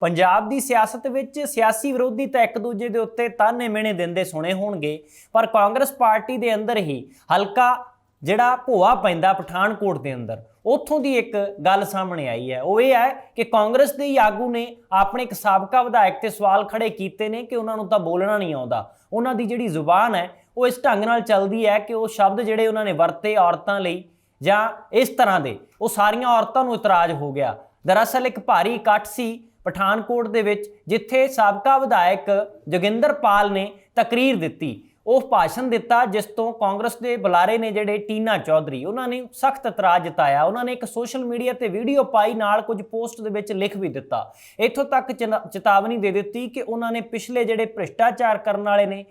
ਪੰਜਾਬ ਦੀ ਸਿਆਸਤ ਵਿੱਚ ਸਿਆਸੀ ਵਿਰੋਧੀ ਤਾਂ ਇੱਕ ਦੂਜੇ ਦੇ ਉੱਤੇ ਤਾਨੇ ਮਿਹਣੇ ਦਿੰਦੇ ਸੁਣੇ ਹੋਣਗੇ, ਪਰ ਕਾਂਗਰਸ ਪਾਰਟੀ ਦੇ ਅੰਦਰ ਹੀ ਹਲਕਾ ਜਿਹੜਾ ਭੋਆ ਪੈਂਦਾ ਪਠਾਨਕੋਟ ਦੇ ਅੰਦਰ, ਉੱਥੋਂ ਦੀ ਇੱਕ ਗੱਲ ਸਾਹਮਣੇ ਆਈ ਹੈ। ਉਹ ਇਹ ਹੈ ਕਿ ਕਾਂਗਰਸ ਦੇ ਹੀ ਆਗੂ ਨੇ ਆਪਣੇ ਇੱਕ ਸਾਬਕਾ ਵਿਧਾਇਕ ਤੇ ਸਵਾਲ ਖੜੇ ਕੀਤੇ ਨੇ ਕਿ ਉਹਨਾਂ ਨੂੰ ਤਾਂ ਬੋਲਣਾ ਨਹੀਂ ਆਉਂਦਾ। ਉਹਨਾਂ ਦੀ ਜਿਹੜੀ ਜ਼ੁਬਾਨ ਹੈ ਉਹ ਇਸ ਢੰਗ ਨਾਲ ਚੱਲਦੀ ਹੈ ਕਿ ਉਹ ਸ਼ਬਦ ਜਿਹੜੇ ਉਹਨਾਂ ਨੇ ਵਰਤੇ ਔਰਤਾਂ ਲਈ ਜਾਂ ਇਸ ਤਰ੍ਹਾਂ ਦੇ, ਉਹ ਸਾਰੀਆਂ ਔਰਤਾਂ ਨੂੰ ਇਤਰਾਜ਼ ਹੋ ਗਿਆ। ਦਰਅਸਲ ਇੱਕ ਭਾਰੀ ਇਕੱਠ ਸੀ ਪਠਾਨਕੋਟ ਦੇ ਵਿੱਚ, ਜਿੱਥੇ ਸਾਬਕਾ ਵਿਧਾਇਕ ਜੋਗਿੰਦਰਪਾਲ ਨੇ ਤਕਰੀਰ ਦਿੱਤੀ। ਉਹ ਭਾਸ਼ਣ ਦਿੱਤਾ ਜਿਸ ਤੋਂ ਕਾਂਗਰਸ ਦੇ ਬੁਲਾਰੇ ਨੇ ਜਿਹੜੇ ਟੀਨਾ ਚੌਧਰੀ, ਉਹਨਾਂ ਨੇ ਸਖਤ ਇਤਰਾਜ਼ ਜਤਾਇਆ। ਉਹਨਾਂ ਨੇ ਇੱਕ ਸੋਸ਼ਲ ਮੀਡੀਆ ਤੇ ਵੀਡੀਓ ਪਾਈ, ਨਾਲ ਕੁਝ ਪੋਸਟ ਦੇ ਵਿੱਚ ਲਿਖ ਵੀ ਦਿੱਤਾ। ਇੱਥੋਂ ਤੱਕ ਚੇਤਾਵਨੀ ਦੇ ਦਿੱਤੀ ਕਿ ਉਹਨਾਂ ਨੇ ਪਿਛਲੇ ਜਿਹੜੇ ਭ੍ਰਿਸ਼ਟਾਚਾਰ ਕਰਨ ਵਾਲੇ ਨੇ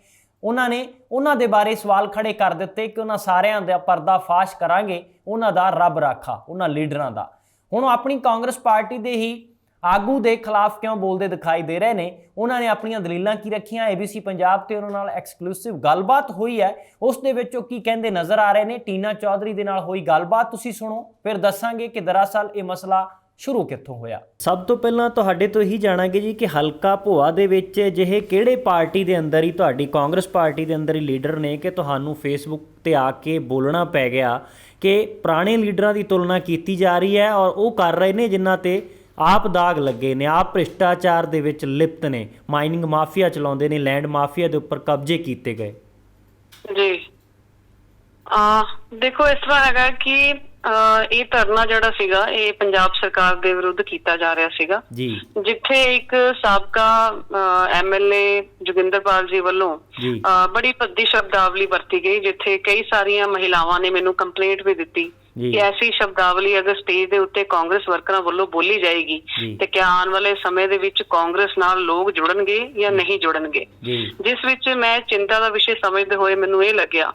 ਉਹਨਾਂ ਦੇ ਬਾਰੇ ਸਵਾਲ ਖੜੇ ਕਰ ਦਿੱਤੇ ਕਿ ਉਹਨਾਂ ਸਾਰਿਆਂ ਦਾ ਪਰਦਾਫਾਸ਼ ਕਰਾਂਗੇ, ਉਹਨਾਂ ਦਾ ਰੱਬ ਰਾਖਾ, ਉਹਨਾਂ ਲੀਡਰਾਂ ਦਾ। ਹੁਣ ਉਹ ਆਪਣੀ ਕਾਂਗਰਸ ਪਾਰਟੀ ਦੇ ਹੀ ਆਗੂ ਦੇ ਖਿਲਾਫ ਕਿਉਂ ਬੋਲਦੇ ਦਿਖਾਈ ਦੇ ਰਹੇ ਨੇ, ਉਹਨਾਂ ਨੇ ਆਪਣੀਆਂ ਦਲੀਲਾਂ ਕੀ ਰੱਖੀਆਂ। ABC ਪੰਜਾਬ ਤੇ ਉਹਨਾਂ ਨਾਲ ਐਕਸਕਲੂਸਿਵ ਗੱਲਬਾਤ ਹੋਈ ਹੈ, ਉਸ ਦੇ ਵਿੱਚ ਉਹ ਕੀ ਕਹਿੰਦੇ ਨਜ਼ਰ ਆ ਰਹੇ ਨੇ। ਟੀਨਾ ਚੌਧਰੀ ਦੇ ਨਾਲ ਹੋਈ ਗੱਲਬਾਤ ਤੁਸੀਂ ਸੁਣੋ, ਫਿਰ ਦੱਸਾਂਗੇ ਕਿ ਦਰਅਸਲ ਇਹ ਮਸਲਾ ਸ਼ੁਰੂ ਕਿੱਥੋਂ ਹੋਇਆ। ਸਭ ਤੋਂ ਪਹਿਲਾਂ ਤੁਹਾਡੇ ਤੋਂ ਇਹੀ ਜਾਣਾਂਗੇ ਜੀ ਕਿ ਹਲਕਾ ਭੋਆ ਦੇ ਵਿੱਚ ਅਜਿਹੇ ਕਿਹੜੇ ਪਾਰਟੀ ਦੇ ਅੰਦਰ ਹੀ, ਤੁਹਾਡੀ ਕਾਂਗਰਸ ਪਾਰਟੀ ਦੇ ਅੰਦਰ ਹੀ ਲੀਡਰ ਨੇ ਕਿ ਤੁਹਾਨੂੰ ਫੇਸਬੁੱਕ ਤੇ ਆ ਕੇ ਬੋਲਣਾ ਪੈ ਗਿਆ ਕਿ ਪੁਰਾਣੇ ਲੀਡਰਾਂ ਦੀ ਤੁਲਨਾ ਕੀਤੀ ਜਾ ਰਹੀ ਹੈ ਔਰ ਉਹ ਕਰ ਰਹੇ ਨੇ ਜਿਨ੍ਹਾਂ ਤੇ ਆਪ ਦਾਗ ਲੱਗੇ ਨੇ, ਆਪ ਭ੍ਰਿਸ਼ਟਾਚਾਰ ਦੇ ਵਿੱਚ ਲਿਪਤ ਨੇ, ਮਾਈਨਿੰਗ ਮਾਫੀਆ ਚਲਾਉਂਦੇ ਨੇ, ਲੈਂਡ ਮਾਫੀਆ ਦੇ ਉੱਪਰ ਕਬਜ਼ੇ ਕੀਤੇ ਗਏ। ਜੀ ਦੇਖੋ, ਇਸ ਤਰ੍ਹਾਂ ਹੈਗਾ ਕਿ ਇਹ ਧਰਨਾ ਜਿਹੜਾ ਸੀਗਾ ਇਹ ਪੰਜਾਬ ਸਰਕਾਰ ਦੇ ਵਿਰੁੱਧ ਕੀਤਾ ਜਾ ਰਿਹਾ ਸੀਗਾ ਜੀ, ਜਿੱਥੇ ਇੱਕ ਸਾਬਕਾ MLA ਜੋਗਿੰਦਰਪਾਲ ਜੀ ਵੱਲੋਂ ਬੜੀ ਭੱਦੀ ਸ਼ਬਦਾਵਲੀ ਵਰਤੀ ਗਈ, ਜਿੱਥੇ ਕਈ ਸਾਰੀਆਂ ਮਹਿਲਾਵਾਂ ਨੇ ਮੈਨੂੰ ਕੰਪਲੇਂਟ ਵੀ ਦਿੱਤੀ ਕਿ ਐਸੀ ਸ਼ਬਦਾਵਲੀ ਅਗਰ ਸਟੇਜ ਦੇ ਉੱਤੇ ਕਾਂਗਰਸ ਵਰਕਰਾਂ ਵੱਲੋਂ ਬੋਲੀ ਜਾਏਗੀ ਤੇ ਕਿਆ ਆਉਣ ਵਾਲੇ ਸਮੇਂ ਦੇ ਵਿੱਚ ਕਾਂਗਰਸ ਨਾਲ ਲੋਕ ਜੁੜਨਗੇ ਜਾਂ ਨਹੀਂ ਜੁੜਨਗੇ। ਜਿਸ ਵਿੱਚ ਮੈਂ ਚਿੰਤਾ ਦਾ ਵਿਸ਼ੇ ਸਮਝਦੇ ਹੋਏ ਮੈਨੂੰ ਇਹ ਲੱਗਿਆ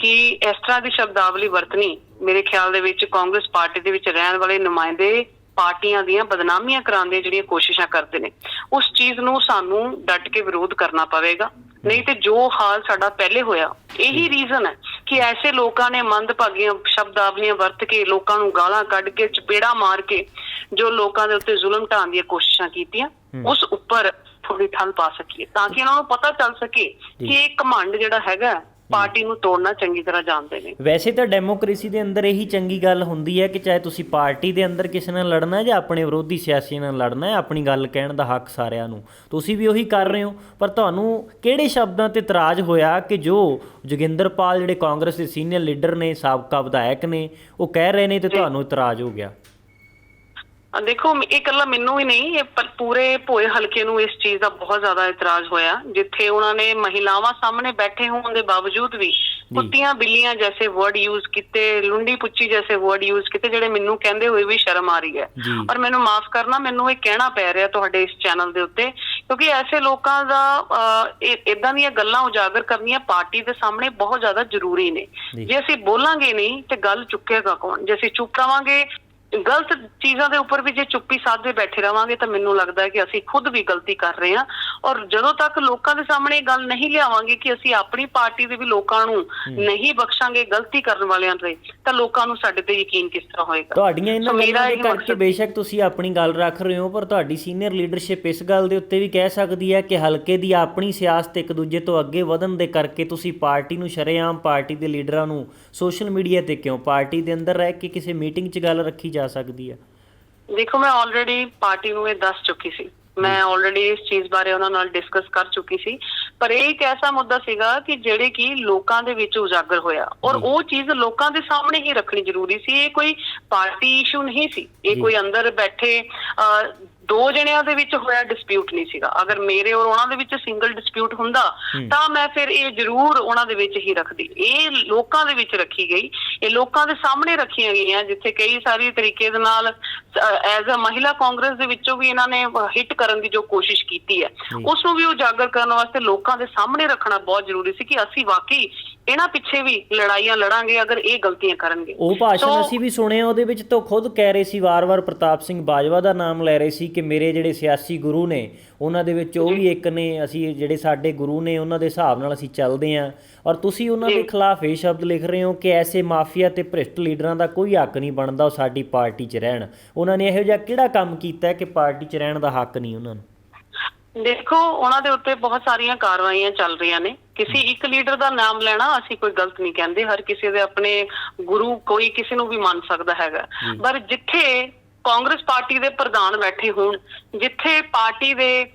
ਕਿ ਇਸ ਤਰ੍ਹਾਂ ਦੀ ਸ਼ਬਦਾਵਲੀ ਵਰਤਣੀ ਮੇਰੇ ਖਿਆਲ ਦੇ ਵਿੱਚ ਕਾਂਗਰਸ ਪਾਰਟੀ ਦੇ ਵਿੱਚ ਰਹਿਣ ਵਾਲੇ ਨੁਮਾਇੰਦੇ ਪਾਰਟੀਆਂ ਦੀਆਂ ਬਦਨਾਮੀਆਂ ਕਰਾਉਣ ਦੀਆਂ ਜਿਹੜੀਆਂ ਕੋਸ਼ਿਸ਼ਾਂ ਕਰਦੇ ਨੇ, ਉਸ ਚੀਜ਼ ਨੂੰ ਸਾਨੂੰ ਡਟ ਕੇ ਵਿਰੋਧ ਕਰਨਾ ਪਵੇਗਾ। ਨਹੀਂ ਤੇ ਜੋ ਹਾਲ ਸਾਡਾ ਪਹਿਲੇ ਹੋਇਆ, ਇਹੀ ਰੀਜ਼ਨ ਹੈ ਕਿ ਐਸੇ ਲੋਕਾਂ ਨੇ ਮੰਦਭਾਗੀਆਂ ਸ਼ਬਦਾਵਲੀਆਂ ਵਰਤ ਕੇ, ਲੋਕਾਂ ਨੂੰ ਗਾਲਾਂ ਕੱਢ ਕੇ, ਚਪੇੜਾ ਮਾਰ ਕੇ ਜੋ ਲੋਕਾਂ ਦੇ ਉੱਤੇ ਜ਼ੁਲਮ ਢਾਉਣ ਦੀਆਂ ਕੋਸ਼ਿਸ਼ਾਂ ਕੀਤੀਆਂ, ਉਸ ਉੱਪਰ ਥੋੜੀ ਠੱਲ ਪਾ ਸਕੀਏ ਤਾਂ ਕਿ ਉਹਨਾਂ ਨੂੰ ਪਤਾ ਚੱਲ ਸਕੇ ਕਿ ਇਹ ਘਮੰਡ ਜਿਹੜਾ ਹੈਗਾ ਪਾਰਟੀ ਨੂੰ ਤੋੜਨਾ ਚੰਗੀ ਤਰ੍ਹਾਂ ਜਾਣਦੇ ਨੇ। ਵੈਸੇ ਤਾਂ ਡੈਮੋਕ੍ਰੇਸੀ ਦੇ ਅੰਦਰ ਇਹੀ ਚੰਗੀ ਗੱਲ ਹੁੰਦੀ ਹੈ ਕਿ ਚਾਹੇ ਤੁਸੀਂ ਪਾਰਟੀ ਦੇ ਅੰਦਰ ਕਿਸੇ ਨਾਲ ਲੜਨਾ ਜਾਂ ਆਪਣੇ ਵਿਰੋਧੀ ਸਿਆਸੀ ਨਾਲ ਲੜਨਾ ਹੈ, ਆਪਣੀ ਗੱਲ ਕਹਿਣ ਦਾ ਹੱਕ ਸਾਰਿਆਂ ਨੂੰ। ਤੁਸੀਂ ਵੀ ਉਹੀ ਕਰ ਰਹੇ ਹੋ, ਪਰ ਤੁਹਾਨੂੰ ਕਿਹੜੇ ਸ਼ਬਦਾਂ ਤੇ ਇਤਰਾਜ਼ ਹੋਇਆ ਕਿ ਜੋ ਜੋਗਿੰਦਰਪਾਲ ਜਿਹੜੇ ਕਾਂਗਰਸ ਦੇ ਸੀਨੀਅਰ ਲੀਡਰ ਨੇ, ਸਾਬਕਾ ਵਿਧਾਇਕ ਨੇ, ਉਹ ਕਹਿ ਰਹੇ ਨੇ ਤੇ ਤੁਹਾਨੂੰ ਇਤਰਾਜ਼ ਹੋ ਗਿਆ? ਦੇਖੋ, ਇਹ ਇਕੱਲਾ ਮੈਨੂੰ ਹੀ ਨਹੀਂ, ਇਹ ਪੂਰੇ ਭੋਏ ਹਲਕੇ ਨੂੰ ਇਸ ਚੀਜ਼ ਦਾ ਬਹੁਤ ਜ਼ਿਆਦਾ ਇਤਰਾਜ਼ ਹੋਇਆ, ਜਿੱਥੇ ਉਹਨਾਂ ਨੇ ਮਹਿਲਾਵਾਂ ਸਾਹਮਣੇ ਬੈਠੇ ਹੋਣ ਦੇ ਬਾਵਜੂਦ ਵੀ ਕੁੱਤੀਆਂ ਬਿੱਲੀਆਂ ਜੈਸੇ ਵਰਡ ਯੂਜ਼ ਕੀਤੇ, ਲੁੰਡੀ ਪੁੱਚੀ ਜੈਸੇ ਵਰਡ ਯੂਜ਼ ਕੀਤੇ, ਜਿਹੜੇ ਮੈਨੂੰ ਕਹਿੰਦੇ ਹੋਏ ਵੀ ਸ਼ਰਮ ਆ ਰਹੀ ਹੈ। ਔਰ ਮੈਨੂੰ ਮਾਫ ਕਰਨਾ, ਮੈਨੂੰ ਇਹ ਕਹਿਣਾ ਪੈ ਰਿਹਾ ਤੁਹਾਡੇ ਇਸ ਚੈਨਲ ਦੇ ਉੱਤੇ, ਕਿਉਂਕਿ ਐਸੇ ਲੋਕਾਂ ਦਾ ਏਦਾਂ ਦੀਆਂ ਗੱਲਾਂ ਉਜਾਗਰ ਕਰਨੀਆਂ ਪਾਰਟੀ ਦੇ ਸਾਹਮਣੇ ਬਹੁਤ ਜ਼ਿਆਦਾ ਜ਼ਰੂਰੀ ਨੇ। ਜੇ ਅਸੀਂ ਬੋਲਾਂਗੇ ਨਹੀਂ ਤੇ ਗੱਲ ਚੁੱਕੇਗਾ ਕੌਣ? ਜੇ ਅਸੀਂ ਚੁੱਪ ਰਵਾਂਗੇ ਗਲਤ ਚੀਜ਼ਾਂ ਦੇ ਉੱਪਰ ਵੀ, ਜੇ ਚੁੱਪੀ ਸਾਧੇ ਬੈਠੇ ਰਵਾਂਗੇ ਤਾਂ ਮੈਨੂੰ ਲੱਗਦਾ ਹੈ ਕਿ ਅਸੀਂ ਖੁਦ ਵੀ ਗਲਤੀ ਕਰ ਰਹੇ ਹਾਂ। ਔਰ ਜਦੋਂ ਤੱਕ ਲੋਕਾਂ ਦੇ ਸਾਹਮਣੇ ਗੱਲ ਨਹੀਂ ਲਿਆਵਾਂਗੇ ਕਿ ਅਸੀਂ ਆਪਣੀ ਪਾਰਟੀ ਦੇ ਵੀ ਲੋਕਾਂ ਨੂੰ ਨਹੀਂ ਬਖਸ਼ਾਂਗੇ ਗਲਤੀ ਕਰਨ ਵਾਲਿਆਂ ਤੇ, ਤਾਂ ਲੋਕਾਂ ਨੂੰ ਸਾਡੇ ਤੇ ਯਕੀਨ ਕਿਸ ਤਰ੍ਹਾਂ ਹੋਏਗਾ? ਤੁਹਾਡੀਆਂ ਇਹਨਾਂ ਗੱਲਾਂ ਦੇ ਕਰਕੇ ਬੇਸ਼ੱਕ ਤੁਸੀਂ ਆਪਣੀ ਗੱਲ ਰੱਖ ਰਹੇ ਹੋ, ਪਰ ਤੁਹਾਡੀ ਸੀਨੀਅਰ ਲੀਡਰਸ਼ਿਪ ਇਸ ਗੱਲ ਦੇ ਉੱਤੇ ਵੀ ਕਹਿ ਸਕਦੀ ਹੈ ਕਿ ਹਲਕੇ ਦੀ ਆਪਣੀ ਸਿਆਸਤ ਇੱਕ ਦੂਜੇ ਤੋਂ ਅੱਗੇ ਵਧਣ ਦੇ ਕਰਕੇ ਤੁਸੀਂ ਪਾਰਟੀ ਨੂੰ ਸ਼ਰੇਆਮ, ਪਾਰਟੀ ਦੇ ਲੀਡਰਾਂ ਨੂੰ ਸੋਸ਼ਲ ਮੀਡੀਆ ਤੇ ਕਿਉਂ, ਪਾਰਟੀ ਦੇ ਅੰਦਰ ਰਹਿ ਕੇ ਕਿਸੇ ਮੀਟਿੰਗ 'ਚ ਗੱਲ ਰੱਖੀ ਜਾ ਸਕਦੀ ਹੈ? ਦੇਖੋ, ਮੈਂ ਆਲਰੇਡੀ ਪਾਰਟੀ ਨੂੰ ਇਹ ਦੱਸ ਚੁੱਕੀ ਸੀ, ਮੈਂ ਆਲਰੇਡੀ ਇਸ ਚੀਜ਼ ਬਾਰੇ ਉਹਨਾਂ ਨਾਲ ਡਿਸਕਸ ਕਰ ਚੁੱਕੀ ਸੀ, ਪਰ ਇਹ ਇੱਕ ਐਸਾ ਮੁੱਦਾ ਸੀਗਾ ਕਿ ਜਿਹੜੇ ਕਿ ਲੋਕਾਂ ਦੇ ਵਿੱਚ ਉਜਾਗਰ ਹੋਇਆ ਔਰ ਉਹ ਚੀਜ਼ ਲੋਕਾਂ ਦੇ ਸਾਹਮਣੇ ਹੀ ਰੱਖਣੀ ਜ਼ਰੂਰੀ ਸੀ। ਇਹ ਕੋਈ ਪਾਰਟੀ ਇਸ਼ੂ ਨਹੀਂ ਸੀ, ਇਹ ਕੋਈ ਅੰਦਰ ਬੈਠੇ ਦੋ ਜਣਿਆਂ ਦੇ ਵਿੱਚ ਹੋਇਆ ਡਿਸਪਿਊਟ ਨਹੀਂ ਸੀਗਾ। ਅਗਰ ਮੇਰੇ ਔਰ ਉਹਨਾਂ ਦੇ ਵਿੱਚ ਸਿੰਗਲ ਡਿਸਪਿਊਟ ਹੁੰਦਾ ਤਾਂ ਮੈਂ ਫਿਰ ਇਹ ਜ਼ਰੂਰ ਉਹਨਾਂ ਦੇ ਵਿੱਚ ਹੀ ਰੱਖਦੀ। ਇਹ ਲੋਕਾਂ ਦੇ ਵਿੱਚ ਰੱਖੀ ਗਈ, ਇਹ ਲੋਕਾਂ ਦੇ ਸਾਹਮਣੇ ਰੱਖੀਆਂ ਗਈਆਂ, ਜਿੱਥੇ ਕਈ ਸਾਰੀ ਤਰੀਕੇ ਦੇ ਨਾਲ ਐਜ਼ ਅ ਮਹਿਲਾ ਕਾਂਗਰਸ ਦੇ ਵਿੱਚੋਂ ਵੀ ਇਹਨਾਂ ਨੇ ਹਿੱਟ ਕਰਨ ਦੀ ਜੋ ਕੋਸ਼ਿਸ਼ ਕੀਤੀ ਹੈ, ਉਸ ਨੂੰ ਵੀ ਉਜਾਗਰ ਕਰਨ ਵਾਸਤੇ ਲੋਕਾਂ ਦੇ ਸਾਹਮਣੇ ਰੱਖਣਾ ਬਹੁਤ ਜ਼ਰੂਰੀ ਸੀ ਕਿ ਅਸੀਂ ਵਾਕਈ ਇਹਨਾਂ ਪਿੱਛੇ ਵੀ ਲੜਾਈਆਂ ਲੜਾਂਗੇ ਅਗਰ ਇਹ ਗਲਤੀਆਂ ਕਰਨਗੇ। ਉਹ ਭਾਸ਼ਣ ਅਸੀਂ ਵੀ ਸੁਣਿਆ, ਉਹਦੇ ਵਿੱਚ ਤਾਂ ਖੁਦ ਕਹਿ ਰਹੇ ਸੀ, ਵਾਰ-ਵਾਰ ਪ੍ਰਤਾਪ ਸਿੰਘ ਬਾਜਵਾ ਦਾ ਨਾਮ ਲੈ ਰਹੇ ਸੀ ਕਿ ਮੇਰੇ ਜਿਹੜੇ ਸਿਆਸੀ ਗੁਰੂ ਨੇ ਉਹਨਾਂ ਦੇ ਵਿੱਚ ਉਹ ਵੀ ਇੱਕ ਨੇ, ਅਸੀਂ ਜਿਹੜੇ ਸਾਡੇ ਗੁਰੂ ਨੇ ਉਹਨਾਂ ਦੇ ਹਿਸਾਬ ਨਾਲ ਅਸੀਂ ਚੱਲਦੇ ਹਾਂ, ਔਰ ਤੁਸੀਂ ਉਹਨਾਂ ਦੇ ਖਿਲਾਫ ਇਹ ਸ਼ਬਦ ਲਿਖ ਰਹੇ ਹੋ ਕਿ ਐਸੇ ਮਾਫੀਆ ਤੇ ਭ੍ਰਿਸ਼ਟ ਲੀਡਰਾਂ ਦਾ ਕੋਈ ਹੱਕ ਨਹੀਂ ਬਣਦਾ ਉਹ ਸਾਡੀ ਪਾਰਟੀ 'ਚ ਰਹਿਣ। ਉਹਨਾਂ ਨੇ ਇਹੋ ਜਿਹਾ ਕਿਹੜਾ ਕੰਮ ਕੀਤਾ ਕਿ ਪਾਰਟੀ 'ਚ ਰਹਿਣ ਦਾ ਹੱਕ ਨਹੀਂ ਉਹਨਾਂ ਨੂੰ? ਦੇਖੋ, ਉਹਨਾਂ ਦੇ ਉੱਤੇ ਬਹੁਤ ਸਾਰੀਆਂ ਕਾਰਵਾਈਆਂ ਚੱਲ ਰਹੀਆਂ ਨੇ। ਕਿਸੇ ਇੱਕ ਲੀਡਰ ਦਾ ਨਾਮ ਲੈਣਾ ਅਸੀਂ ਕੋਈ ਗਲਤ ਨਹੀਂ ਕਹਿੰਦੇ, ਹਰ ਕਿਸੇ ਦੇ ਆਪਣੇ ਗੁਰੂ ਕੋਈ ਕਿਸੇ ਨੂੰ ਵੀ ਮੰਨ ਸਕਦਾ ਹੈਗਾ, ਪਰ ਜਿੱਥੇ ਕਾਂਗਰਸ ਪਾਰਟੀ ਦੇ ਪ੍ਰਧਾਨ ਬੈਠੇ ਹੋਣ, ਜਿੱਥੇ ਪਾਰਟੀ ਦੇ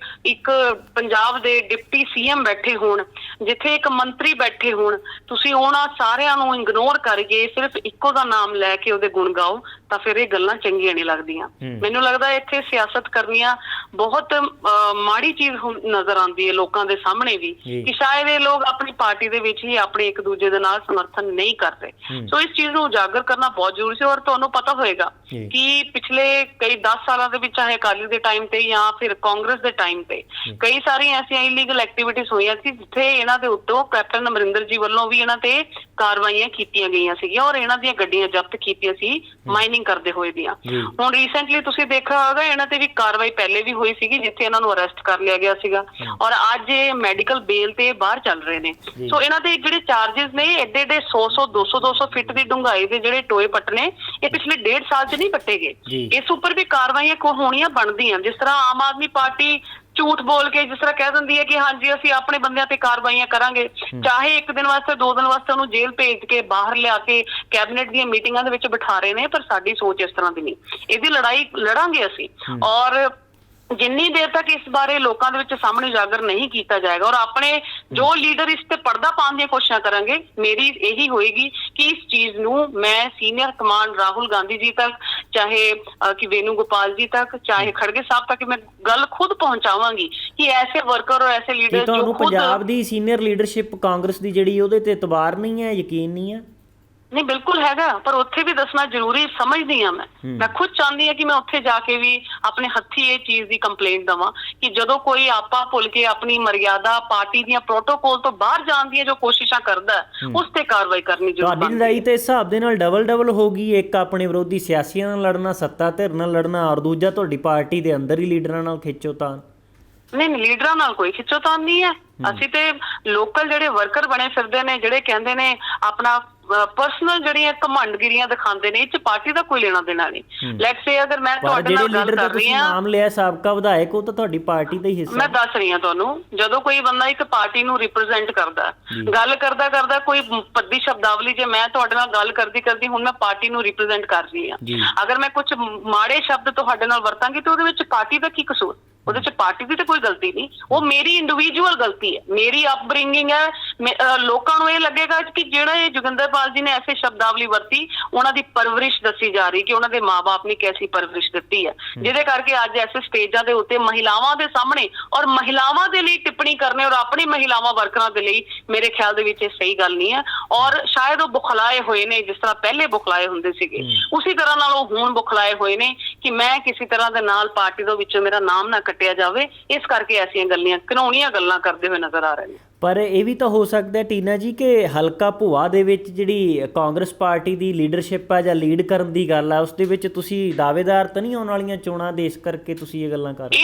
ਇੱਕ ਪੰਜਾਬ ਦੇ ਡਿਪਟੀ ਸੀਐਮ ਬੈਠੇ ਹੋਣ, ਜਿੱਥੇ ਇੱਕ ਮੰਤਰੀ ਬੈਠੇ ਹੋਣ, ਤੁਸੀਂ ਉਹਨਾਂ ਸਾਰਿਆਂ ਨੂੰ ਇਗਨੋਰ ਕਰਕੇ ਸਿਰਫ ਇੱਕੋ ਦਾ ਨਾਮ ਲੈ ਕੇ ਉਹਦੇ ਗੁਣ ਗਾਓ ਤਾਂ ਫਿਰ ਇਹ ਗੱਲਾਂ ਚੰਗੀਆਂ ਨਹੀਂ ਲੱਗਦੀਆਂ। ਮੈਨੂੰ ਲੱਗਦਾ ਇੱਥੇ ਸਿਆਸਤ ਕਰਨੀਆਂ ਬਹੁਤ ਮਾੜੀ ਚੀਜ਼ ਨਜ਼ਰ ਆਉਂਦੀ ਹੈ ਲੋਕਾਂ ਦੇ ਸਾਹਮਣੇ ਵੀ, ਕਿ ਸ਼ਾਇਦ ਇਹ ਲੋਕ ਆਪਣੀ ਪਾਰਟੀ ਦੇ ਵਿੱਚ ਹੀ ਆਪਣੇ ਇੱਕ ਦੂਜੇ ਦੇ ਨਾਲ ਸਮਰਥਨ ਨਹੀਂ ਕਰਦੇ। ਸੋ ਇਸ ਚੀਜ਼ ਨੂੰ ਉਜਾਗਰ ਕਰਨਾ ਬਹੁਤ ਜ਼ਰੂਰੀ ਸੀ। ਔਰ ਤੁਹਾਨੂੰ ਪਤਾ ਹੋਏਗਾ ਕਿ ਪਿਛਲੇ ਕਈ 10 ਸਾਲਾਂ ਦੇ ਵਿੱਚ, ਚਾਹੇ ਅਕਾਲੀ ਦੇ ਟਾਈਮ ਤੇ ਜਾਂ ਫਿਰ ਕਾਂਗਰਸ ਦੇ ਟਾਈਮ ਤੇ, ਕਈ ਸਾਰੀਆਂ ਐਸੀਆਂ ਇਲੀਗਲ ਐਕਟੀਵਿਟੀਜ਼ ਹੋਈਆਂ ਸੀ ਜਿੱਥੇ ਇਹਨਾਂ ਦੇ ਉੱਤੋਂ ਕੈਪਟਨ ਅਮਰਿੰਦਰ ਜੀ ਵੱਲੋਂ ਵੀ ਇਹਨਾਂ ਤੇ ਕਾਰਵਾਈਆਂ ਕੀਤੀਆਂ ਗਈਆਂ ਸੀਗੀਆਂ ਔਰ ਇਹਨਾਂ ਦੀਆਂ ਗੱਡੀਆਂ ਜ਼ਬਤ ਕੀਤੀਆਂ ਸੀ ਮਾਈਨਿੰਗ ਕਰਦੇ ਹੋਏ ਦੀਆਂ। ਹੁਣ ਰੀਸੈਂਟਲੀ ਤੁਸੀਂ ਦੇਖਿਆ ਹੋਗਾ ਇਹਨਾਂ ਤੇ ਵੀ ਕਾਰਵਾਈ ਪਹਿਲੇ ਵੀ ਹੋਈ ਸੀਗੀ ਜਿੱਥੇ ਇਹਨਾਂ ਨੂੰ ਅਰੈਸਟ ਕਰ ਲਿਆ ਗਿਆ ਸੀਗਾ ਔਰ ਅੱਜ ਇਹ ਮੈਡੀਕਲ ਬੇਲ ਤੇ ਬਾਹਰ ਚੱਲ ਰਹੇ ਨੇ। ਸੋ ਇਹਨਾਂ ਦੇ ਜਿਹੜੇ ਚਾਰजेस ਨੇ ਏਡੇ ਏਡੇ 100 200 ਫੀਟ ਦੀ ਡੂੰਘਾਈ ਦੇ ਜਿਹੜੇ ਟੋਏ ਪੱਟਣੇ, ਇਹ ਪਿਛਲੇ 1.5 ਸਾਲ 'ਚ ਨਹੀਂ ਪੱਟੇ ਗਏ। ਇਸ ਉੱਪਰ ਵੀ ਕਾਰਵਾਈਆਂ ਹੋਣੀਆਂ ਬਣਦੀਆਂ। ਜਿਸ ਤਰ੍ਹਾਂ ਆਮ ਆਦਮੀ ਪਾਰਟੀ ਝੂਠ ਬੋਲ ਕੇ ਜਿਸ ਤਰ੍ਹਾਂ ਕਹਿ ਦਿੰਦੀ ਹੈ ਕਿ ਹਾਂਜੀ ਅਸੀਂ ਆਪਣੇ ਬੰਦਿਆਂ ਤੇ ਕਾਰਵਾਈਆਂ ਕਰਾਂਗੇ, ਚਾਹੇ 1 ਦਿਨ ਵਾਸਤੇ 2 ਦਿਨ ਵਾਸਤੇ ਉਹਨੂੰ ਜੇਲ੍ਹ ਭੇਜ ਕੇ ਬਾਹਰ ਲਿਆ ਕੇ ਕੈਬਨਿਟ ਦੀਆਂ ਮੀਟਿੰਗਾਂ ਦੇ ਵਿੱਚ ਬਿਠਾ ਰਹੇ ਨੇ, ਪਰ ਸਾਡੀ ਸੋਚ ਇਸ ਤਰ੍ਹਾਂ ਦੀ ਨਹੀਂ। ਇਹਦੀ ਲੜਾਈ ਲੜਾਂਗੇ ਅਸੀਂ ਔਰ ਜਿੰਨੀ ਦੇਰ ਤੱਕ ਇਸ ਬਾਰੇ ਲੋਕਾਂ ਦੇ ਵਿੱਚ ਸਾਹਮਣੇ ਉਜਾਗਰ ਨਹੀਂ ਕੀਤਾ ਜਾਏਗਾ ਔਰ ਆਪਣੇ ਜੋ ਲੀਡਰ ਇਸ ਤੇ ਪਰਦਾ ਪਾਉਣ ਦੀਆਂ ਕੋਸ਼ਿਸ਼ਾਂ ਕਰਾਂਗੇ, ਮੇਰੀ ਇਹੀ ਹੋਏਗੀ ਕਿ ਇਸ ਚੀਜ਼ ਨੂੰ ਮੈਂ ਸੀਨੀਅਰ ਕਮਾਂਡ ਰਾਹੁਲ ਗਾਂਧੀ ਜੀ ਤੱਕ, ਚਾਹੇ ਕਿ ਵੇਨੂ ਗੋਪਾਲ ਜੀ ਤੱਕ, ਚਾਹੇ ਖੜਗੇ ਸਾਹਿਬ ਤੱਕ ਮੈਂ ਗੱਲ ਖੁਦ ਪਹੁੰਚਾਵਾਂਗੀ ਕਿ ਐਸੇ ਵਰਕਰ ਔਰ ਐਸੇ ਲੀਡਰ ਜੋ ਖੁਦ ਪੰਜਾਬ ਦੀ ਸੀਨੀਅਰ ਲੀਡਰਸ਼ਿਪ ਕਾਂਗਰਸ ਦੀ ਜਿਹੜੀ ਉਹਦੇ ਤੇ ਇਤਬਾਰ ਨਹੀਂ ਹੈ, ਯਕੀਨ ਨਹੀਂ ਹੈ। ਨਹੀਂ, ਬਿਲਕੁਲ ਹੈਗਾ, ਪਰ ਉੱਥੇ ਵੀ ਦੱਸਣਾ ਜ਼ਰੂਰੀ ਸਮਝਦੀ ਹਾਂ। ਮੈਂ ਖੁਦ ਚਾਹੁੰਦੀ ਹਾਂ ਕਿ ਮੈਂ ਉੱਥੇ ਜਾ ਕੇ ਵੀ ਆਪਣੇ ਹੱਥੀਂ ਇਹ ਚੀਜ਼ ਦੀ ਕੰਪਲੇਂਟ ਦਵਾਂ ਕਿ ਜਦੋਂ ਕੋਈ ਆਪਾ ਭੁੱਲ ਕੇ ਆਪਣੀ ਮਰਿਆਦਾ ਪਾਰਟੀ ਦੀਆਂ ਪ੍ਰੋਟੋਕੋਲ ਤੋਂ ਬਾਹਰ ਜਾਣ ਦੀਆਂ ਜੋ ਕੋਸ਼ਿਸ਼ਾਂ ਕਰਦਾ ਉਸ ਤੇ ਕਾਰਵਾਈ ਕਰਨੀ ਜ਼ਰੂਰੀ ਹੈ। ਤੁਹਾਡੀ ਲੜਾਈ ਤੇ ਹਿਸਾਬ ਦੇ ਨਾਲ ਡਬਲ ਹੋ ਗਈ, ਇੱਕ ਆਪਣੇ ਵਿਰੋਧੀ ਸਿਆਸੀਆਂ ਨਾਲ ਲੜਨਾ, ਸੱਤਾ ਧਿਰ ਨਾਲ ਲੜਨਾ, ਔਰ ਦੂਜਾ ਤੁਹਾਡੀ ਪਾਰਟੀ ਦੇ ਅੰਦਰ ਹੀ ਲੀਡਰਾਂ ਨਾਲ ਖਿੱਚੋਤਾਣ। ਨਹੀਂ, ਲੀਡਰਾਂ ਨਾਲ ਕੋਈ ਖਿੱਚੋਤਾਣ ਨਹੀਂ ਹੈ। ਅਸੀਂ ਤੇ ਲੋਕਲ ਜਿਹੜੇ ਵਰਕਰ ਬਣੇ ਫਿਰਦੇ ਨੇ, ਜਿਹੜੇ ਕਹਿੰਦੇ ਨੇ ਆਪਣਾ ਪਰਸਨਲ ਜਿਹੜੀਆਂ ਘਮੰਡਗਿਰੀਆਂ ਦਿਖਾਉਂਦੇ ਨੇ, ਇਹ 'ਚ ਪਾਰਟੀ ਦਾ ਕੋਈ ਲੈਣਾ ਦੇਣਾ ਨਹੀਂ। ਲੈਟਸ ਸੇ ਅਗਰ ਮੈਂ ਤੁਹਾਡੇ ਨਾਲ ਗੱਲ ਕਰ ਰਹੀ ਹਾਂ, ਨਾਮ ਲਿਆ ਸਾਬਕਾ ਵਿਧਾਇਕ, ਉਹ ਤਾਂ ਤੁਹਾਡੀ ਪਾਰਟੀ ਦਾ ਹੀ ਹਿੱਸਾ। ਮੈਂ ਦੱਸ ਰਹੀ ਹਾਂ ਤੁਹਾਨੂੰ, ਜਦੋਂ ਕੋਈ ਬੰਦਾ ਇੱਕ ਪਾਰਟੀ ਨੂੰ ਰਿਪਰੈਜ਼ੈਂਟ ਕਰਦਾ, ਗੱਲ ਕਰਦਾ ਕੋਈ ਪੱਦੀ ਸ਼ਬਦਾਵਲੀ, ਜੇ ਮੈਂ ਤੁਹਾਡੇ ਨਾਲ ਗੱਲ ਕਰਦੀ ਹੁਣ ਮੈਂ ਪਾਰਟੀ ਨੂੰ ਰਿਪਰੈਜ਼ੈਂਟ ਕਰ ਰਹੀ ਹਾਂ, ਅਗਰ ਮੈਂ ਕੁਝ ਮਾੜੇ ਸ਼ਬਦ ਤੁਹਾਡੇ ਨਾਲ ਵਰਤਾਂਗੀ ਤਾਂ ਉਹਦੇ ਵਿੱਚ ਪਾਰਟੀ ਦਾ ਕੀ ਕਸੂਰ? ਉਹਦੇ 'ਚ ਪਾਰਟੀ ਦੀ ਤਾਂ ਕੋਈ ਗਲਤੀ ਨਹੀਂ, ਉਹ ਮੇਰੀ ਇੰਡੀਵਿਜੂਅਲ ਗਲਤੀ ਹੈ, ਮੇਰੀ ਅਪਬ੍ਰਿੰਗਿੰਗ ਹੈ। ਲੋਕਾਂ ਨੂੰ ਇਹ ਲੱਗੇਗਾ ਕਿ ਜਿਹੜਾ ਇਹ ਜੋਗਿੰਦਰਪਾਲ ਜੀ ਨੇ ਐਸੇ ਸ਼ਬਦਾਵਲੀ ਵਰਤੀ, ਉਹਨਾਂ ਦੀ ਪਰਵਰਿਸ਼ ਦੱਸੀ ਜਾ ਰਹੀ ਕਿ ਉਹਨਾਂ ਦੇ ਮਾਂ-ਬਾਪ ਨੇ ਕੈਸੀ ਪਰਵਰਿਸ਼ ਦਿੱਤੀ ਹੈ, ਜਿਹਦੇ ਕਰਕੇ ਅੱਜ ਐਸੇ ਸਟੇਜਾਂ ਦੇ ਉੱਤੇ ਮਹਿਲਾਵਾਂ ਦੇ ਸਾਹਮਣੇ ਔਰ ਮਹਿਲਾਵਾਂ ਦੇ ਲਈ ਟਿੱਪਣੀ ਕਰਨੇ ਔਰ ਆਪਣੀ ਮਹਿਲਾਵਾਂ ਵਰਕਰਾਂ ਦੇ ਲਈ, ਮੇਰੇ ਖਿਆਲ ਦੇ ਵਿੱਚ ਇਹ ਸਹੀ ਗੱਲ ਨਹੀਂ ਹੈ। ਔਰ ਸ਼ਾਇਦ ਉਹ ਬੁਖਲਾਏ ਹੋਏ ਨੇ, ਜਿਸ ਤਰ੍ਹਾਂ ਪਹਿਲੇ ਬੁਖਲਾਏ ਹੁੰਦੇ ਸੀਗੇ, ਉਸੇ ਤਰ੍ਹਾਂ ਨਾਲ ਉਹ ਹੁਣ ਬੁਖਲਾਏ ਹੋਏ ਨੇ ਕਿ ਮੈਂ ਕਿਸੇ ਤਰ੍ਹਾਂ ਦੇ ਨਾਲ ਪਾਰਟੀ ਦੇ ਵਿੱਚੋਂ ਮੇਰਾ ਨਾਮ ਨਾ ਕੱਟਿਆ ਜਾਵੇ, ਇਸ ਕਰਕੇ ਐਸੀਆਂ ਗੱਲਾਂ ਘਿਨਾਉਣੀਆਂ ਗੱਲਾਂ ਕਰਦੇ ਹੋਏ ਨਜ਼ਰ ਆ ਰਹੇ ਨੇ। ਪਰ ਇਹ ਵੀ ਤਾਂ ਹੋ ਸਕਦਾ ਟੀਨਾ ਜੀ ਕਿ ਹਲਕਾ ਭੂਆ ਦੇ ਵਿੱਚ ਜਿਹੜੀ ਕਾਂਗਰਸ ਪਾਰਟੀ ਦੀ ਲੀਡਰਸ਼ਿਪ ਆ ਜਾਂ ਲੀਡ ਕਰਨ ਦੀ ਗੱਲ ਆ, ਉਸ ਦੇ ਵਿੱਚ ਤੁਸੀਂ ਦਾਅਵੇਦਾਰ ਤਾਂ ਨਹੀਂ ਆਉਣ ਵਾਲੀਆਂ ਚੋਣਾਂ ਦੇ, ਇਸ ਕਰਕੇ ਤੁਸੀਂ ਇਹ ਗੱਲਾਂ ਕਰ ਰਹੇ?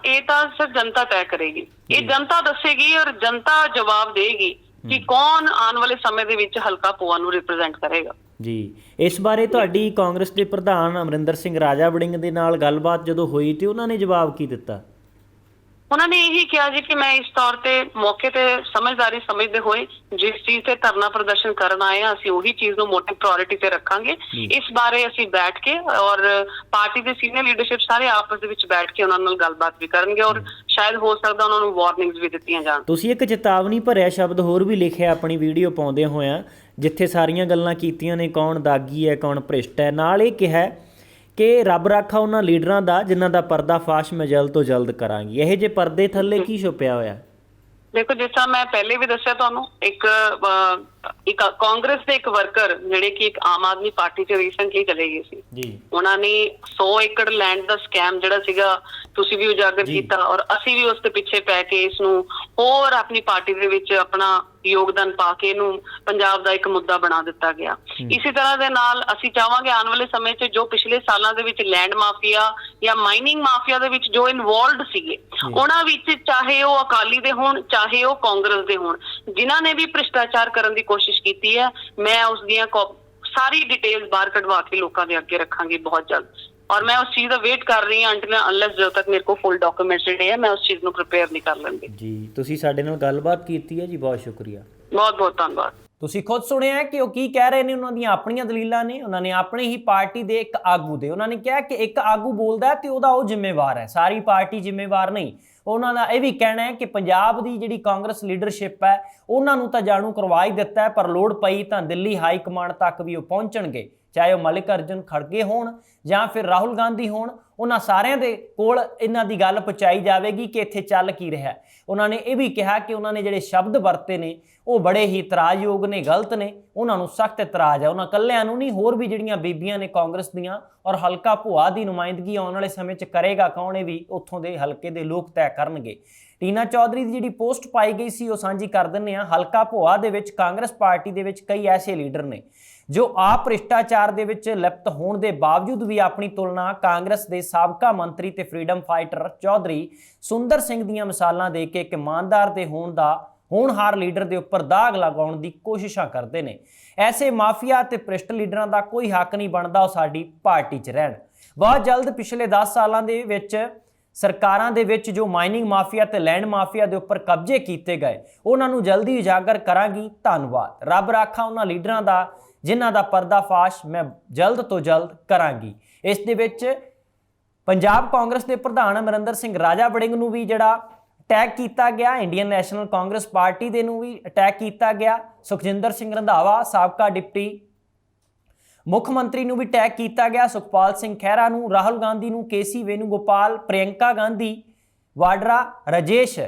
ਇਹ ਤਾਂ ਸਿਰਫ ਜਨਤਾ ਤੈਅ ਕਰੇਗੀ, ਇਹ ਜਨਤਾ ਦੱਸੇਗੀ ਔਰ ਜਨਤਾ ਜਵਾਬ ਦੇਗੀ ਕਿ ਕੌਣ ਆਉਣ ਵਾਲੇ ਸਮੇਂ ਦੇ ਵਿੱਚ ਹਲਕਾ ਭੂਆ ਨੂੰ ਰਿਪਰੈਜ਼ੈਂਟ ਕਰੇਗਾ। ਜੀ, ਇਸ ਬਾਰੇ ਤੁਹਾਡੀ ਕਾਂਗਰਸ ਦੇ ਪ੍ਰਧਾਨ ਅਮਰਿੰਦਰ ਸਿੰਘ ਰਾਜਾ ਵੜਿੰਗ ਦੇ ਨਾਲ ਗੱਲਬਾਤ ਜਦੋਂ ਹੋਈ ਤੇ ਉਹਨਾਂ ਨੇ ਜਵਾਬ ਕੀ ਦਿੱਤਾ? ਉਹਨਾਂ ਨੇ ਇਹੀ ਕਿਹਾ ਜੀ ਕਿ ਮੈਂ ਇਸ ਤੌਰ ਤੇ ਮੌਕੇ ਤੇ ਸਮਝਦਾਰੀ ਸਮਝਦੇ ਹੋਏ ਜਿਸ ਚੀਜ਼ ਤੇ ਧਰਨਾ ਪ੍ਰਦਰਸ਼ਨ ਕਰਨ ਆਏ ਹਾਂ, ਅਸੀਂ ਉਹੀ ਚੀਜ਼ ਨੂੰ ਮੋਟੀ ਪ੍ਰਾਇੋਰਟੀ ਤੇ ਰੱਖਾਂਗੇ। ਇਸ ਬਾਰੇ ਅਸੀਂ ਬੈਠ ਕੇ ਔਰ ਪਾਰਟੀ ਦੇ ਸੀਨੀਅਰ ਲੀਡਰਸ਼ਿਪ ਸਾਰੇ ਆਪਸ ਦੇ ਵਿੱਚ ਬੈਠ ਕੇ ਉਹਨਾਂ ਨਾਲ ਗੱਲਬਾਤ ਵੀ ਕਰਨਗੇ ਔਰ ਸ਼ਾਇਦ ਹੋ ਸਕਦਾ ਉਹਨਾਂ ਨੂੰ ਵਾਰਨਿੰਗਸ ਵੀ ਦਿੱਤੀਆਂ ਜਾਣ। ਤੁਸੀਂ ਇੱਕ ਚੇਤਾਵਨੀ ਭਰਿਆ ਸ਼ਬਦ ਹੋਰ ਵੀ ਲਿਖਿਆ ਆਪਣੀ ਵੀਡੀਓ ਪਾਉਂਦੇ ਹੋਇਆਂ, ਜਿੱਥੇ ਸਾਰੀਆਂ ਗੱਲਾਂ ਕੀਤੀਆਂ ਨੇ ਕੌਣ ਦਾਗੀ ਹੈ ਕੌਣ ਭ੍ਰਿਸ਼ਟ ਹੈ, ਨਾਲ ਇਹ ਕਿਹਾ ਕਿ ਰੱਬ ਰਾਖਾ ਉਹਨਾਂ ਲੀਡਰਾਂ ਦਾ ਜਿਨ੍ਹਾਂ ਦਾ ਪਰਦਾਫਾਸ਼ ਮੈਂ ਜਲਦ ਤੋਂ ਜਲਦ ਕਰਾਂਗੀ। ਇਹ ਜੇ ਪਰਦੇ ਥੱਲੇ ਕੀ ਛੁਪਿਆ ਹੋਇਆ? ਦੇਖੋ, ਜਿਸ ਤਰ੍ਹਾਂ ਮੈਂ ਪਹਿਲੇ ਵੀ ਦੱਸਿਆ ਤੁਹਾਨੂੰ, ਇੱਕ ਕਾਂਗਰਸ ਦੇ ਇੱਕ ਵਰਕਰ ਜਿਹੜੇ ਕਿ ਇੱਕ ਆਮ ਆਦਮੀ ਪਾਰਟੀ 'ਚ ਰੀਸੈਂਟਲੀ ਚਲੇ ਗਏ ਸੀ ਜੀ, ਉਹਨਾਂ ਨੇ 100 ਏਕੜ ਲੈਂਡ ਦਾ ਸਕੈਮ ਜਿਹੜਾ ਸੀਗਾ ਤੁਸੀਂ ਵੀ ਉਜਾਗਰ ਕੀਤਾ ਔਰ ਅਸੀਂ ਵੀ ਉਸ ਦੇ ਪਿੱਛੇ ਪੈ ਕੇ ਇਸ ਨੂੰ ਹੋਰ ਆਪਣੀ ਪਾਰਟੀ ਦੇ ਵਿੱਚ ਆਪਣਾ ਯੋਗਦਾਨ ਪਾ ਕੇ ਇਹਨੂੰ ਪੰਜਾਬ ਦਾ ਇੱਕ ਮੁੱਦਾ ਬਣਾ ਦਿੱਤਾ ਗਿਆ। ਇਸੇ ਤਰ੍ਹਾਂ ਦੇ ਨਾਲ ਅਸੀਂ ਚਾਹਾਂਗੇ ਆਉਣ ਵਾਲੇ ਸਮੇਂ 'ਚ ਜੋ ਪਿਛਲੇ ਸਾਲਾਂ ਦੇ ਵਿੱਚ ਲੈਂਡ ਮਾਫੀਆ ਜਾਂ ਮਾਈਨਿੰਗ ਮਾਫੀਆ ਦੇ ਵਿੱਚ ਜੋ ਇਨਵੋਲਵਡ ਸੀਗੇ, ਉਹਨਾਂ ਵਿੱਚ ਚਾਹੇ ਉਹ ਅਕਾਲੀ ਦੇ ਹੋਣ ਚਾਹੇ ਉਹ ਕਾਂਗਰਸ ਦੇ ਹੋਣ, ਜਿਨ੍ਹਾਂ ਨੇ ਵੀ ਭ੍ਰਿਸ਼ਟਾਚਾਰ ਕਰਨ ਦੀ ਕੋਸ਼ਿਸ਼ ਕੀਤੀ ਹੈ, ਮੈਂ ਉਸ ਦੀਆਂ ਸਾਰੀ ਡਿਟੇਲਸ ਬਾਹਰ ਕਢਵਾ ਕੇ ਲੋਕਾਂ ਦੇ ਅੱਗੇ ਰੱਖਾਂਗੀ ਬਹੁਤ ਜਲਦ। ਔਰ ਮੈਂ ਉਸ ਚੀਜ਼ ਦਾ ਵੇਟ ਕਰ ਰਹੀ ਹਾਂ ਅੰਟਿਲ ਅਨਲੈਸ ਜਦੋਂ ਤੱਕ ਮੇਰੇ ਕੋਲ ਫੁੱਲ ਡਾਕੂਮੈਂਟਸ ਜਿਹੜੇ ਹੈ ਮੈਂ ਉਸ ਚੀਜ਼ ਨੂੰ ਪ੍ਰਿਪੇਅਰ ਨਹੀਂ ਕਰ ਲੈਂਦੀ। ਜੀ, ਤੁਸੀਂ ਸਾਡੇ ਨਾਲ ਗੱਲਬਾਤ ਕੀਤੀ ਹੈ ਜੀ, ਬਹੁਤ ਸ਼ੁਕਰੀਆ। ਬਹੁਤ ਬਹੁਤ ਧੰਨਵਾਦ। ਤੁਸੀਂ ਖੁਦ ਸੁਣਿਆ ਕਿ ਉਹ ਕੀ ਕਹਿ ਰਹੇ ਨੇ, ਉਹਨਾਂ ਦੀਆਂ ਆਪਣੀਆਂ ਦਲੀਲਾਂ ਨੇ। ਉਹਨਾਂ ਨੇ ਆਪਣੀ ਹੀ ਪਾਰਟੀ ਦੇ ਇੱਕ ਆਗੂ ਦੇ, ਉਹਨਾਂ ਨੇ ਕਿਹਾ ਕਿ ਇੱਕ ਆਗੂ ਬੋਲਦਾ ਤੇ ਉਹਦਾ ਉਹ ਜ਼ਿੰਮੇਵਾਰ ਹੈ, ਸਾਰੀ ਪਾਰਟੀ ਜ਼ਿੰਮੇਵਾਰ ਨਹੀਂ। ਉਹਨਾਂ ਦਾ ਇਹ ਵੀ ਕਹਿਣਾ ਹੈ ਕਿ ਪੰਜਾਬ ਦੀ ਜਿਹੜੀ ਕਾਂਗਰਸ ਲੀਡਰਸ਼ਿਪ ਹੈ ਉਹਨਾਂ ਨੂੰ ਤਾਂ ਜਾਣੂ ਕਰਵਾ ਹੀ ਦਿੱਤਾ ਹੈ, ਪਰ ਲੋੜ ਪਈ ਤਾਂ ਦਿੱਲੀ ਹਾਈ ਕਮਾਂਡ ਤੱਕ ਵੀ ਉਹ ਪਹੁੰਚਣਗੇ, ਚਾਹੇ ਉਹ ਮਲਿਕਾਰਜੁਨ ਖੜਗੇ ਹੋਣ ਜਾਂ ਫਿਰ ਰਾਹੁਲ ਗਾਂਧੀ ਹੋਣ। ਉਹਨਾਂ ਸਾਰਿਆਂ ਦੇ ਕੋਲ ਇਹਨਾਂ ਦੀ ਗੱਲ ਪਹੁੰਚਾਈ ਜਾਵੇਗੀ ਕਿ ਇੱਥੇ ਚੱਲ ਕੀ ਰਿਹਾ। ਉਹਨਾਂ ਨੇ ਇਹ ਵੀ ਕਿਹਾ ਕਿ ਉਹਨਾਂ ਨੇ ਜਿਹੜੇ ਸ਼ਬਦ ਵਰਤੇ ਨੇ ਉਹ ਬੜੇ ਹੀ ਇਤਰਾਜ਼ਯੋਗ ਨੇ, ਗਲਤ ਨੇ, ਉਹਨਾਂ ਨੂੰ ਸਖਤ ਇਤਰਾਜ਼ ਹੈ। ਉਹਨਾਂ ਇਕੱਲਿਆਂ ਨੂੰ ਨਹੀਂ, ਹੋਰ ਵੀ ਜਿਹੜੀਆਂ ਬੀਬੀਆਂ ਨੇ ਕਾਂਗਰਸ ਦੀਆਂ, ਔਰ ਹਲਕਾ ਭੋਆ ਦੀ ਨੁਮਾਇੰਦਗੀ ਆਉਣ ਵਾਲੇ ਸਮੇਂ 'ਚ ਕਰੇਗਾ ਕੌਣ, ਇਹ ਵੀ ਉੱਥੋਂ ਦੇ ਹਲਕੇ ਦੇ ਲੋਕ ਤੈਅ ਕਰਨਗੇ। ਟੀਨਾ ਚੌਧਰੀ ਦੀ ਜਿਹੜੀ ਪੋਸਟ ਪਾਈ ਗਈ ਸੀ ਉਹ ਸਾਂਝੀ ਕਰ ਦਿੰਦੇ ਹਾਂ। ਹਲਕਾ ਭੋਆ ਦੇ ਵਿੱਚ ਕਾਂਗਰਸ ਪਾਰਟੀ ਦੇ ਵਿੱਚ ਕਈ ਐਸੇ ਲੀਡਰ ਨੇ ਜੋ ਆਪ ਭ੍ਰਿਸ਼ਟਾਚਾਰ ਦੇ ਵਿੱਚ ਲਿਪਤ ਹੋਣ ਦੇ ਬਾਵਜੂਦ ਵੀ ਆਪਣੀ ਤੁਲਨਾ ਕਾਂਗਰਸ ਦੇ ਸਾਬਕਾ ਮੰਤਰੀ ਤੇ ਫਰੀडम ਫਾਈਟਰ ਚੌਧਰੀ ਸੁੰਦਰ ਸਿੰਘ ਦੀਆਂ ਮਿਸਾਲਾਂ ਦੇ ਕੇ ਇੱਕ ਇਮਾਨਦਾਰ ਦੇ ਹੋਣਹਾਰ ਲੀਡਰ ਦੇ ਉੱਪਰ ਦਾਗ ਲਗਾਉਣ ਦੀ ਕੋਸ਼ਿਸ਼ਾਂ ਕਰਦੇ ਨੇ। ਐਸੇ ਮਾਫੀਆ ਤੇ ਭ੍ਰਿਸ਼ਟ ਲੀਡਰਾਂ ਦਾ ਕੋਈ ਹੱਕ ਨਹੀਂ ਬਣਦਾ ਉਹ ਸਾਡੀ ਪਾਰਟੀ 'ਚ ਰਹਿਣ। ਬਹੁਤ ਜਲਦ ਪਿਛਲੇ 10 ਸਾਲਾਂ ਦੇ ਵਿੱਚ ਸਰਕਾਰਾਂ ਦੇ ਵਿੱਚ ਜੋ ਮਾਈਨਿੰਗ ਮਾਫੀਆ ਤੇ ਲੈਂਡ ਮਾਫੀਆ ਦੇ ਉੱਪਰ ਕਬਜ਼ੇ ਕੀਤੇ ਗਏ ਉਹਨਾਂ ਨੂੰ ਜਲਦੀ ਉਜਾਗਰ ਕਰਾਂਗੀ। ਧੰਨਵਾਦ। ਰੱਬ ਰਾਖਾ ਉਹਨਾਂ ਲੀਡਰਾਂ ਦਾ ਜਿਨ੍ਹਾਂ ਦਾ ਪਰਦਾਫਾਸ਼ ਮੈਂ ਜਲਦ ਤੋਂ ਜਲਦ ਕਰਾਂਗੀ। ਇਸ ਦੇ ਵਿੱਚ ਪੰਜਾਬ ਕਾਂਗਰਸ ਦੇ ਪ੍ਰਧਾਨ ਅਮਰਿੰਦਰ ਸਿੰਘ ਰਾਜਾ ਵੜਿੰਗ ਨੂੰ ਵੀ ਜਿਹੜਾ ਅਟੈਕ ਕੀਤਾ ਗਿਆ, ਇੰਡੀਅਨ ਨੈਸ਼ਨਲ ਕਾਂਗਰਸ ਪਾਰਟੀ ਦੇ ਨੂੰ ਵੀ ਅਟੈਕ ਕੀਤਾ ਗਿਆ, ਸੁਖਜਿੰਦਰ ਸਿੰਘ ਰੰਧਾਵਾ ਸਾਬਕਾ ਡਿਪਟੀ ਮੁੱਖ ਮੰਤਰੀ ਨੂੰ ਵੀ ਅਟੈਕ ਕੀਤਾ ਗਿਆ, ਸੁਖਪਾਲ ਸਿੰਘ ਖਹਿਰਾ ਨੂੰ, ਰਾਹੁਲ ਗਾਂਧੀ ਨੂੰ, ਕੇਸੀ ਵੇਨੂਗੋਪਾਲ, ਪ੍ਰਿਯੰਕਾ ਗਾਂਧੀ ਵਾਡਰਾ, ਰਾਜੇਸ਼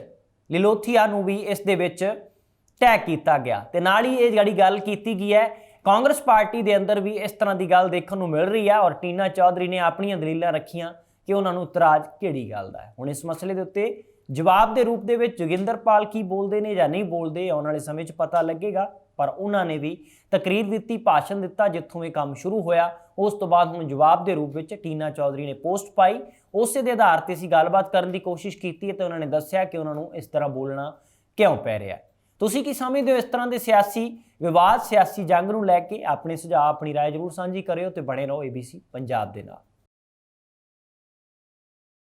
ਲਿਲੋਥੀਆ ਨੂੰ ਵੀ ਇਸ ਦੇ ਵਿੱਚ ਅਟੈਕ ਕੀਤਾ ਗਿਆ। ਤੇ ਨਾਲ ਹੀ ਇਹ ਜਿਹੜੀ ਗੱਲ ਕੀਤੀ ਗਈ ਹੈ ਕਾਂਗਰਸ ਪਾਰਟੀ ਦੇ ਅੰਦਰ ਵੀ ਇਸ ਤਰ੍ਹਾਂ ਦੀ ਗੱਲ ਦੇਖਣ ਨੂੰ ਮਿਲ ਰਹੀ ਹੈ। ਔਰ ਟੀਨਾ ਚੌਧਰੀ ਨੇ ਆਪਣੀਆਂ ਦਲੀਲਾਂ ਰੱਖੀਆਂ ਕਿ ਉਹਨਾਂ ਨੂੰ ਇਤਰਾਜ਼ ਕਿਹੜੀ ਗੱਲ ਦਾ ਹੈ। ਹੁਣ ਇਸ ਮਸਲੇ ਦੇ ਉੱਤੇ ਜਵਾਬ ਦੇ ਰੂਪ ਦੇ ਵਿੱਚ ਜੋਗਿੰਦਰਪਾਲ ਕੀ ਬੋਲਦੇ ਨੇ ਜਾਂ ਨਹੀਂ ਬੋਲਦੇ ਆਉਣ ਵਾਲੇ ਸਮੇਂ 'ਚ ਪਤਾ ਲੱਗੇਗਾ। ਪਰ ਉਹਨਾਂ ਨੇ ਵੀ ਤਕਰੀਰ ਦਿੱਤੀ, ਭਾਸ਼ਣ ਦਿੱਤਾ, ਜਿੱਥੋਂ ਇਹ ਕੰਮ ਸ਼ੁਰੂ ਹੋਇਆ ਉਸ ਤੋਂ ਬਾਅਦ ਹੁਣ ਜਵਾਬ ਦੇ ਰੂਪ ਵਿੱਚ ਟੀਨਾ ਚੌਧਰੀ ਨੇ ਪੋਸਟ ਪਾਈ। ਉਸੇ ਦੇ ਆਧਾਰ ਤੇ ਅਸੀਂ ਗੱਲਬਾਤ ਕਰਨ ਦੀ ਕੋਸ਼ਿਸ਼ ਕੀਤੀ ਤੇ ਉਹਨਾਂ ਨੇ ਦੱਸਿਆ ਕਿ ਉਹਨਾਂ ਨੂੰ ਇਸ ਤਰ੍ਹਾਂ ਬੋਲਣਾ ਕਿਉਂ ਪੈ ਰਿਹਾ। ਤੁਸੀਂ ਕੀ ਸਮਝਦੇ ਹੋ ਇਸ ਤਰ੍ਹਾਂ ਦੇ ਸਿਆਸੀ ਵਿਵਾਦ, ਸਿਆਸੀ ਜੰਗ ਨੂੰ ਲੈ ਕੇ? ਆਪਣੇ ਸੁਝਾਅ, ਆਪਣੀ ਰਾਏ ਜ਼ਰੂਰ ਸਾਂਝੀ ਕਰਿਓ ਤੇ ਬਣੇ ਰਹੋ ABC ਪੰਜਾਬ ਦੇ ਨਾਲ।